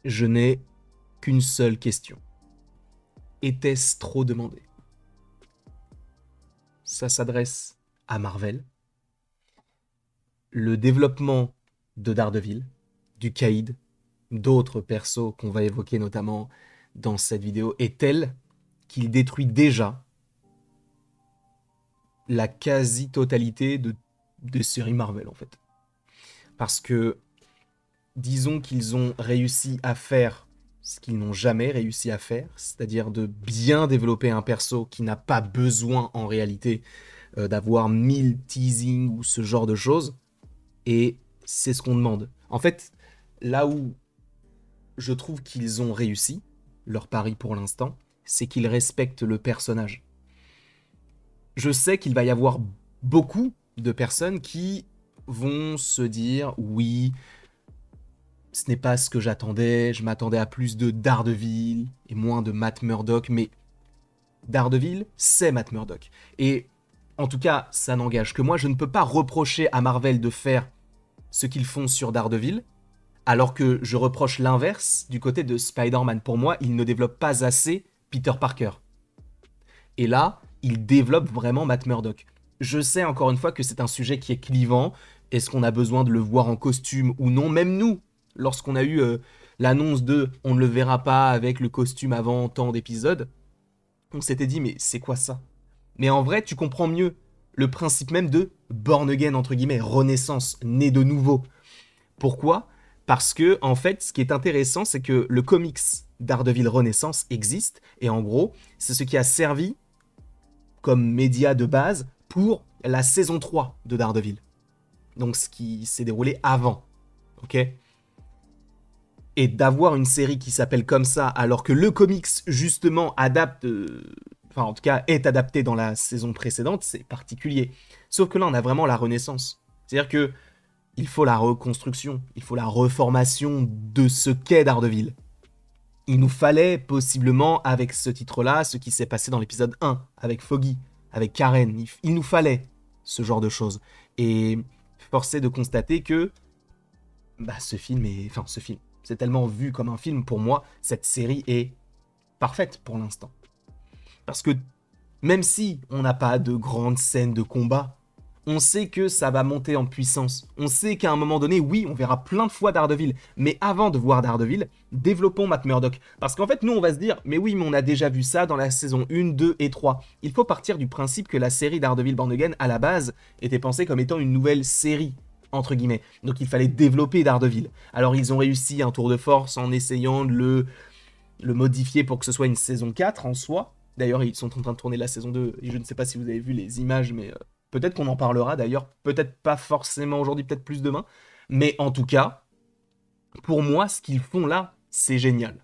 Je n'ai qu'une seule question. Était-ce trop demandé? Ça s'adresse à Marvel. Le développement de Daredevil, du Caïd, d'autres persos qu'on va évoquer notamment dans cette vidéo est tel qu'il détruit déjà la quasi-totalité de séries Marvel en fait. Parce que disons qu'ils ont réussi à faire ce qu'ils n'ont jamais réussi à faire, c'est-à-dire de bien développer un perso qui n'a pas besoin en réalité d'avoir 1000 teasings ou ce genre de choses, et c'est ce qu'on demande. En fait, là où je trouve qu'ils ont réussi, leur pari pour l'instant, c'est qu'ils respectent le personnage. Je sais qu'il va y avoir beaucoup de personnes qui vont se dire oui, ce n'est pas ce que j'attendais, je m'attendais à plus de Daredevil et moins de Matt Murdock, mais Daredevil, c'est Matt Murdock. Et en tout cas, ça n'engage que moi, je ne peux pas reprocher à Marvel de faire ce qu'ils font sur Daredevil, alors que je reproche l'inverse du côté de Spider-Man. Pour moi, il ne développe pas assez Peter Parker. Et là, il développe vraiment Matt Murdock. Je sais encore une fois que c'est un sujet qui est clivant. Est-ce qu'on a besoin de le voir en costume ou non? Même nous, lorsqu'on a eu l'annonce de on ne le verra pas avec le costume avant tant d'épisodes, on s'était dit mais c'est quoi ça? Mais en vrai, tu comprends mieux le principe même de born again, entre guillemets, renaissance, né de nouveau. Pourquoi? Parce que, en fait, ce qui est intéressant, c'est que le comics Daredevil Renaissance existe, et en gros, c'est ce qui a servi comme média de base pour la saison 3 de Daredevil. Donc ce qui s'est déroulé avant. Ok? Et d'avoir une série qui s'appelle comme ça, alors que le comics, justement, adapte... enfin, en tout cas, est adapté dans la saison précédente, c'est particulier. Sauf que là, on a vraiment la renaissance. C'est-à-dire que il faut la reconstruction, il faut la reformation de ce qu'est Daredevil. Il nous fallait possiblement, avec ce titre-là, ce qui s'est passé dans l'épisode 1, avec Foggy, avec Karen, il nous fallait ce genre de choses. Et force est de constater que bah, ce film est... Enfin, ce film, c'est tellement vu comme un film, pour moi, cette série est parfaite pour l'instant. Parce que même si on n'a pas de grandes scènes de combat, on sait que ça va monter en puissance. On sait qu'à un moment donné, oui, on verra plein de fois Daredevil. Mais avant de voir Daredevil, développons Matt Murdock. Parce qu'en fait, nous, on va se dire, mais oui, mais on a déjà vu ça dans la saison 1, 2 et 3. Il faut partir du principe que la série Daredevil Born Again, à la base, était pensée comme étant une nouvelle série, entre guillemets. Donc il fallait développer Daredevil. Alors ils ont réussi un tour de force en essayant de le modifier pour que ce soit une saison 4 en soi. D'ailleurs, ils sont en train de tourner la saison 2, et je ne sais pas si vous avez vu les images, mais peut-être qu'on en parlera d'ailleurs, peut-être pas forcément aujourd'hui, peut-être plus demain. Mais en tout cas, pour moi, ce qu'ils font là, c'est génial.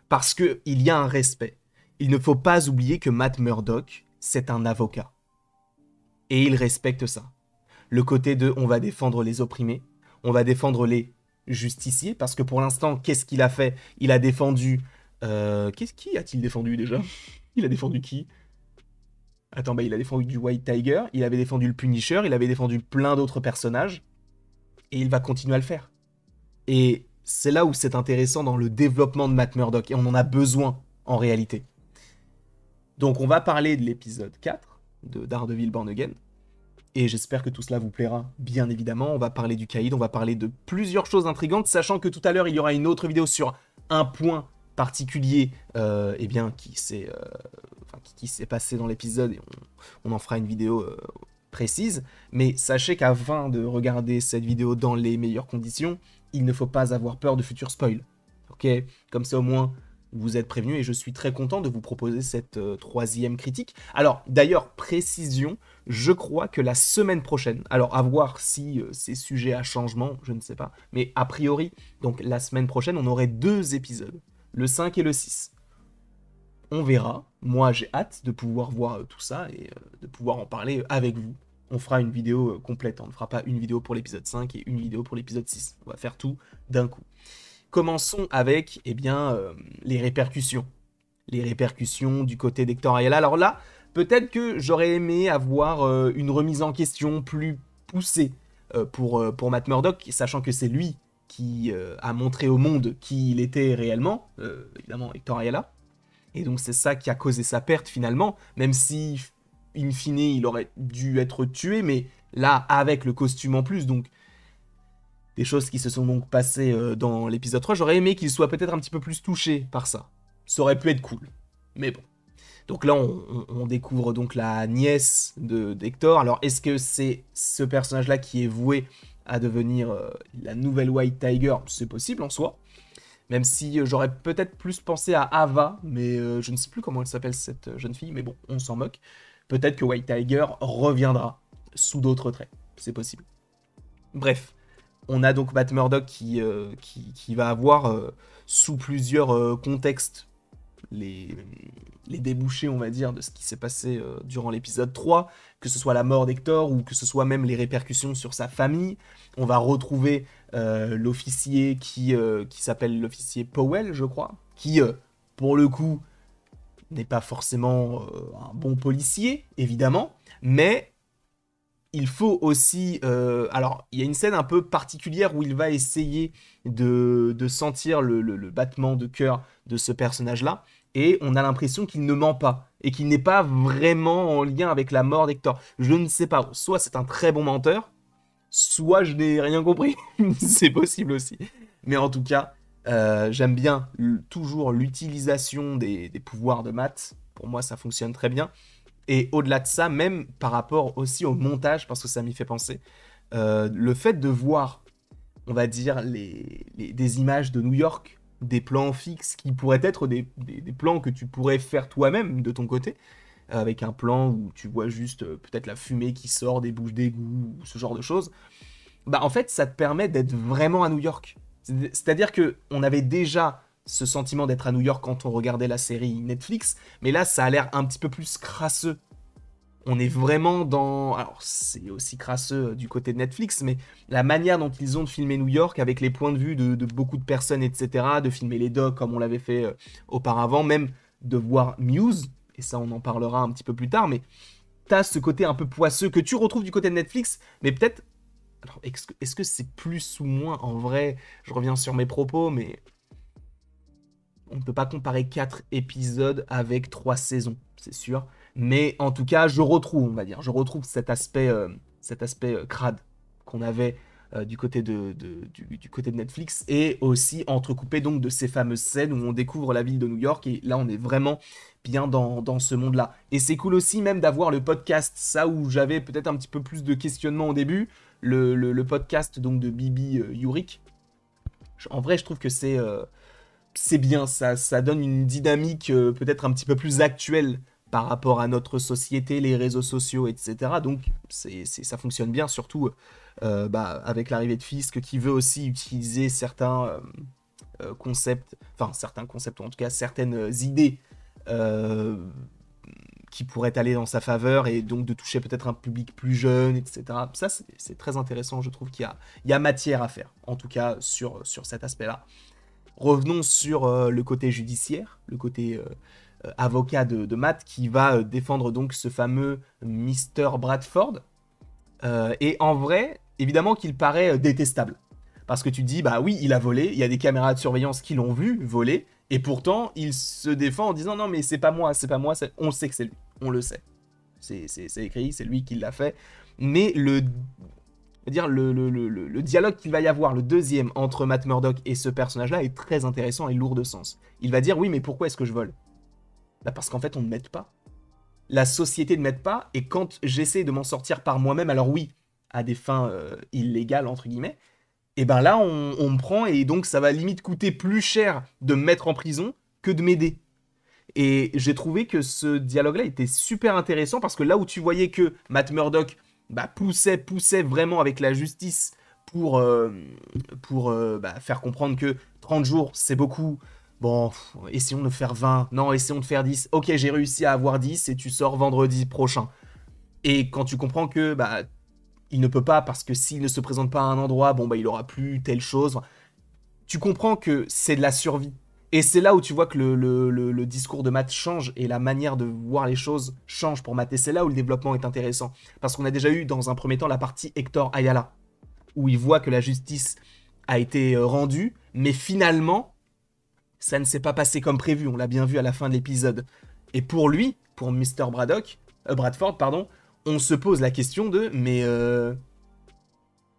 Parce qu'il y a un respect. Il ne faut pas oublier que Matt Murdock, c'est un avocat. Et il respecte ça. Le côté de on va défendre les opprimés, on va défendre les justiciers, parce que pour l'instant, qu'est-ce qu'il a fait? Il a défendu... qui a-t-il défendu déjà? Il a défendu qui? Attends, bah il a défendu du White Tiger, il avait défendu le Punisher, il avait défendu plein d'autres personnages, et il va continuer à le faire. Et c'est là où c'est intéressant dans le développement de Matt Murdock, et on en a besoin en réalité. Donc on va parler de l'épisode 4 de Daredevil Born Again, et j'espère que tout cela vous plaira, bien évidemment. On va parler du Caïd, on va parler de plusieurs choses intrigantes, sachant que tout à l'heure il y aura une autre vidéo sur un point particulier eh bien, qui s'est passé dans l'épisode, et on en fera une vidéo précise. Mais sachez qu'avant de regarder cette vidéo dans les meilleures conditions, il ne faut pas avoir peur de futurs spoils. Ok? Comme ça au moins vous êtes prévenus, et je suis très content de vous proposer cette troisième critique. Alors d'ailleurs, précision, je crois que la semaine prochaine, alors à voir si c'est sujet à changement, je ne sais pas, mais a priori, donc la semaine prochaine, on aurait 2 épisodes, le 5 et le 6. On verra. Moi, j'ai hâte de pouvoir voir tout ça et de pouvoir en parler avec vous. On fera une vidéo complète. On ne fera pas une vidéo pour l'épisode 5 et une vidéo pour l'épisode 6. On va faire tout d'un coup. Commençons avec eh bien, les répercussions. Les répercussions du côté d'Hector Ayala. Alors là, peut-être que j'aurais aimé avoir une remise en question plus poussée pour Matt Murdock, sachant que c'est lui qui a montré au monde qui il était réellement, évidemment Hector Ayala. Et donc c'est ça qui a causé sa perte finalement, même si, in fine, il aurait dû être tué, mais là, avec le costume en plus, donc des choses qui se sont donc passées dans l'épisode 3, j'aurais aimé qu'il soit peut-être un petit peu plus touché par ça. Ça aurait pu être cool, mais bon. Donc là, on découvre donc la nièce d'Hector. Alors, est-ce que c'est ce personnage-là qui est voué à devenir la nouvelle White Tiger? C'est possible en soi. Même si j'aurais peut-être plus pensé à Ava, mais je ne sais plus comment elle s'appelle cette jeune fille, mais bon, on s'en moque. Peut-être que White Tiger reviendra sous d'autres traits. C'est possible. Bref, on a donc Matt Murdock qui va avoir sous plusieurs contextes les débouchés, on va dire, de ce qui s'est passé durant l'épisode 3, que ce soit la mort d'Hector ou que ce soit même les répercussions sur sa famille. On va retrouver l'officier qui s'appelle l'officier Powell, je crois, qui, pour le coup, n'est pas forcément un bon policier, évidemment, mais il faut aussi... alors, il y a une scène un peu particulière où il va essayer de sentir le battement de cœur de ce personnage-là, et on a l'impression qu'il ne ment pas, et qu'il n'est pas vraiment en lien avec la mort d'Hector. Je ne sais pas, soit c'est un très bon menteur, soit je n'ai rien compris, c'est possible aussi. Mais en tout cas, j'aime bien toujours l'utilisation des pouvoirs de Matt, pour moi ça fonctionne très bien. Et au-delà de ça, même par rapport aussi au montage, parce que ça m'y fait penser, le fait de voir, on va dire, des images de New York, des plans fixes qui pourraient être des plans que tu pourrais faire toi-même de ton côté, avec un plan où tu vois juste peut-être la fumée qui sort des bouches d'égout, ou ce genre de choses, bah en fait ça te permet d'être vraiment à New York. C'est-à-dire que on avait déjà ce sentiment d'être à New York quand on regardait la série Netflix, mais là ça a l'air un petit peu plus crasseux. On est vraiment dans... Alors, c'est aussi crasseux du côté de Netflix, mais la manière dont ils ont de filmer New York, avec les points de vue de beaucoup de personnes, etc., de filmer les docs comme on l'avait fait auparavant, même de voir Muse, et ça on en parlera un petit peu plus tard, mais t'as ce côté un peu poisseux que tu retrouves du côté de Netflix, mais peut-être... Alors, est-ce que c'est plus ou moins en vrai? Je reviens sur mes propos, mais on ne peut pas comparer 4 épisodes avec 3 saisons, c'est sûr. Mais en tout cas, je retrouve, on va dire, je retrouve cet aspect crade qu'on avait du côté du côté de Netflix, et aussi entrecoupé donc de ces fameuses scènes où on découvre la ville de New York, et là on est vraiment bien dans ce monde-là. Et c'est cool aussi même d'avoir le podcast, ça où j'avais peut-être un petit peu plus de questionnement au début, le podcast donc de Bibi Yurik. En vrai, je trouve que c'est bien, ça donne une dynamique peut-être un petit peu plus actuelle par rapport à notre société, les réseaux sociaux, etc. Donc ça fonctionne bien, surtout avec l'arrivée de Fisk qui veut aussi utiliser certains concepts, enfin certains concepts, ou en tout cas certaines idées euh, qui pourraient aller dans sa faveur, et donc de toucher peut-être un public plus jeune, etc. Ça, c'est très intéressant, je trouve qu'il y a matière à faire, en tout cas sur cet aspect-là. Revenons sur le côté judiciaire, le côté avocat de Matt, qui va défendre donc ce fameux Mr. Bradford. Et en vrai, évidemment qu'il paraît détestable. Parce que tu te dis, bah oui, il a volé, il y a des caméras de surveillance qui l'ont vu voler, et pourtant, il se défend en disant, non mais c'est pas moi, on sait que c'est lui, on le sait. C'est écrit, c'est lui qui l'a fait. Mais le dialogue qu'il va y avoir, le deuxième, entre Matt Murdock et ce personnage-là, est très intéressant et lourd de sens. Il va dire, oui, mais pourquoi est-ce que je vole? Bah parce qu'en fait, on ne m'aide pas. La société ne m'aide pas, et quand j'essaie de m'en sortir par moi-même, alors oui, à des fins illégales, entre guillemets, et ben là, on me prend, et donc ça va limite coûter plus cher de me mettre en prison que de m'aider. Et j'ai trouvé que ce dialogue-là était super intéressant, parce que là où tu voyais que Matt Murdock poussait vraiment avec la justice pour faire comprendre que 30 jours, c'est beaucoup. Bon, essayons de faire 20. Non, essayons de faire 10. Ok, j'ai réussi à avoir 10 et tu sors vendredi prochain. Et quand tu comprends que il ne peut pas, parce que s'il ne se présente pas à un endroit, bon, il aura plus telle chose. Enfin, tu comprends que c'est de la survie. Et c'est là où tu vois que le discours de Matt change, et la manière de voir les choses change pour Matt. Et c'est là où le développement est intéressant. Parce qu'on a déjà eu dans un premier temps la partie Hector Ayala, où il voit que la justice a été rendu, mais finalement, ça ne s'est pas passé comme prévu. On l'a bien vu à la fin de l'épisode. Et pour lui, pour Mr. Bradford, pardon, on se pose la question de, mais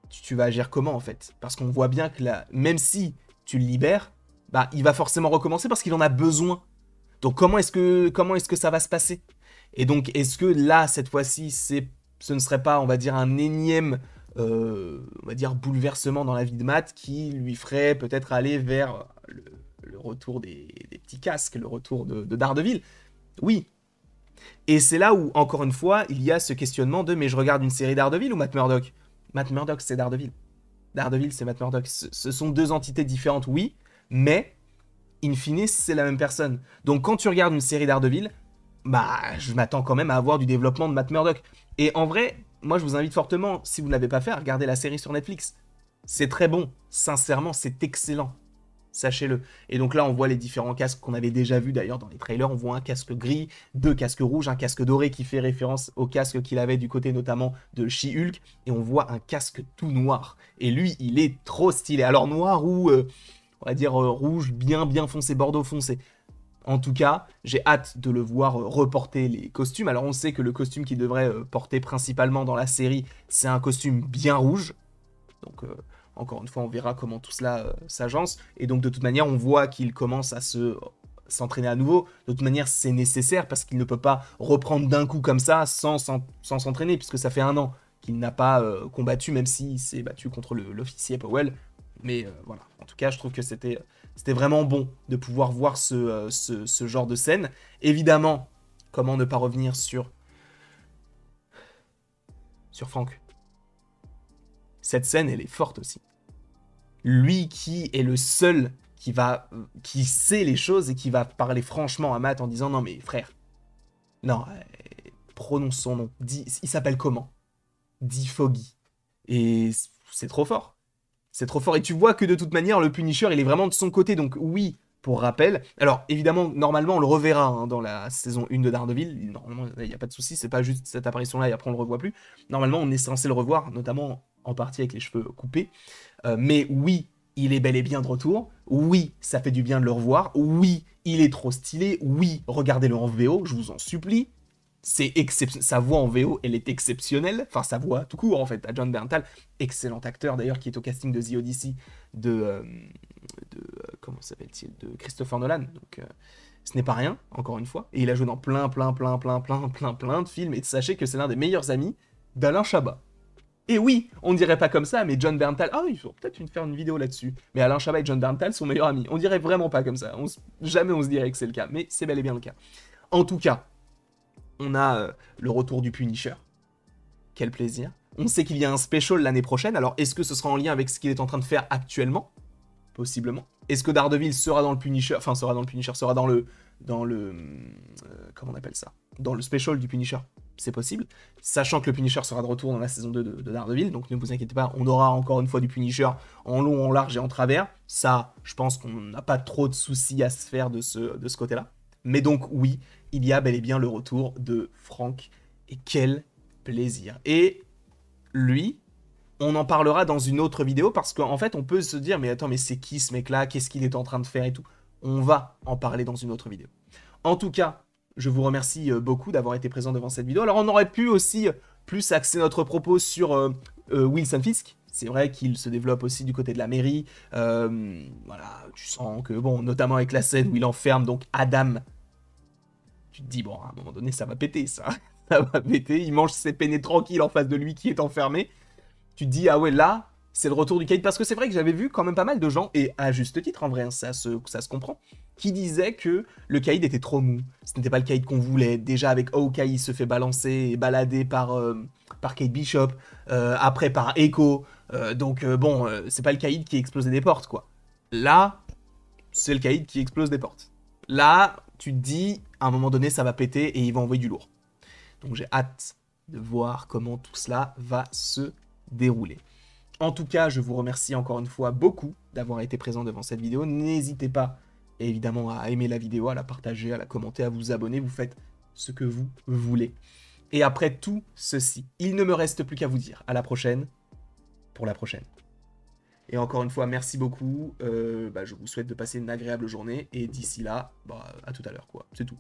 tu vas agir comment en fait? Parce qu'on voit bien que là, même si tu le libères, bah il va forcément recommencer parce qu'il en a besoin. Donc comment est-ce que ça va se passer? Et donc est-ce que là, cette fois-ci, ce ne serait pas, on va dire, un énième on va dire bouleversement dans la vie de Matt qui lui ferait peut-être aller vers le retour des petits casques, le retour de Daredevil? Oui. Et c'est là où, encore une fois, il y a ce questionnement de mais je regarde une série Daredevil ou Matt Murdock? Matt Murdock, c'est Daredevil. Daredevil, c'est Matt Murdock. Ce sont deux entités différentes, oui, mais in fine, c'est la même personne. Donc quand tu regardes une série Daredevil, bah, je m'attends quand même à avoir du développement de Matt Murdock. Et en vrai, moi, je vous invite fortement, si vous ne l'avez pas fait, à regarder la série sur Netflix. C'est très bon. Sincèrement, c'est excellent. Sachez-le. Et donc là, on voit les différents casques qu'on avait déjà vus d'ailleurs dans les trailers. On voit un casque gris, deux casques rouges, un casque doré qui fait référence au casque qu'il avait du côté notamment de She-Hulk. Et on voit un casque tout noir. Et lui, il est trop stylé. Alors noir ou, on va dire, rouge bien foncé, bordeaux foncé. En tout cas, j'ai hâte de le voir reporter les costumes. Alors on sait que le costume qu'il devrait porter principalement dans la série, c'est un costume bien rouge. Donc encore une fois, on verra comment tout cela s'agence. Et donc de toute manière, on voit qu'il commence à s'entraîner à nouveau. De toute manière, c'est nécessaire parce qu'il ne peut pas reprendre d'un coup comme ça sans s'entraîner, puisque ça fait 1 an qu'il n'a pas combattu, même s'il s'est battu contre l'officier Powell. Mais voilà, en tout cas, je trouve que c'était vraiment bon de pouvoir voir ce genre de scène. Évidemment, comment ne pas revenir sur Frank. Cette scène, elle est forte aussi. Lui qui est le seul qui sait les choses et qui va parler franchement à Matt en disant non mais frère, non, prononce son nom. Il s'appelle comment? Dis Foggy. Et c'est trop fort. C'est trop fort. Et tu vois que de toute manière, le Punisher, il est vraiment de son côté. Donc oui, pour rappel. Alors évidemment, normalement, on le reverra hein, dans la saison 1 de Daredevil. Normalement, il n'y a pas de souci. C'est pas juste cette apparition-là et après on le revoit plus. Normalement, on est censé le revoir, notamment en partie avec les cheveux coupés. Mais oui, il est bel et bien de retour. Oui, ça fait du bien de le revoir. Oui, il est trop stylé. Oui, regardez-le en VO, je vous en supplie. Sa voix en VO, elle est exceptionnelle. Enfin, sa voix tout court, en fait, à John Bernthal. Excellent acteur, d'ailleurs, qui est au casting de The Odyssey comment s'appelle-t-il? De Christopher Nolan. Donc, ce n'est pas rien, encore une fois. Et il a joué dans plein de films. Et sachez que c'est l'un des meilleurs amis d'Alain Chabat. Et oui, on ne dirait pas comme ça, mais John Bernthal... Ah, il faut peut-être faire une vidéo là-dessus. Mais Alain Chabat et John Bernthal sont meilleurs amis. On dirait vraiment pas comme ça. Jamais on se dirait que c'est le cas. Mais c'est bel et bien le cas. En tout cas, on a le retour du Punisher. Quel plaisir. On sait qu'il y a un special l'année prochaine. Alors, est-ce que ce sera en lien avec ce qu'il est en train de faire actuellement? Possiblement. Est-ce que Daredevil sera dans le Punisher... Enfin, sera dans le... comment on appelle ça? Dans le special du Punisher. C'est possible, sachant que le Punisher sera de retour dans la saison 2 de Daredevil, donc ne vous inquiétez pas, on aura encore une fois du Punisher en long, en large et en travers. Ça, je pense qu'on n'a pas trop de soucis à se faire de ce côté-là. Mais donc oui, il y a bel et bien le retour de Frank, et quel plaisir. Et lui, on en parlera dans une autre vidéo, parce qu'en fait, on peut se dire, mais attends, mais c'est qui ce mec-là? Qu'est-ce qu'il est en train de faire et tout? On va en parler dans une autre vidéo. En tout cas, je vous remercie beaucoup d'avoir été présent devant cette vidéo. Alors, on aurait pu aussi plus axer notre propos sur Wilson Fisk. C'est vrai qu'il se développe aussi du côté de la mairie. Voilà, tu sens que, bon, notamment avec la scène où il enferme donc Adam. Tu te dis, bon, à un moment donné, ça va péter, ça. Ça va péter. Il mange ses pénés tranquilles en face de lui qui est enfermé. Tu te dis, ah ouais, là, c'est le retour du Caïd. Parce que c'est vrai que j'avais vu quand même pas mal de gens, et à juste titre, en vrai, hein, ça se comprend, qui disaient que le Caïd était trop mou. Ce n'était pas le Caïd qu'on voulait. Déjà, avec Hawkeye, il se fait balancer et balader par Kate Bishop, après par Echo. Donc, bon, c'est pas le Caïd qui explosait des portes, quoi. Là, c'est le Caïd qui explose des portes. Là, tu te dis, à un moment donné, ça va péter et il va envoyer du lourd. Donc, j'ai hâte de voir comment tout cela va se dérouler. En tout cas, je vous remercie encore une fois beaucoup d'avoir été présent devant cette vidéo. N'hésitez pas, évidemment, à aimer la vidéo, à la partager, à la commenter, à vous abonner. Vous faites ce que vous voulez. Et après tout ceci, il ne me reste plus qu'à vous dire à la prochaine pour la prochaine. Et encore une fois, merci beaucoup. Je vous souhaite de passer une agréable journée. Et d'ici là, à tout à l'heure, quoi. C'est tout.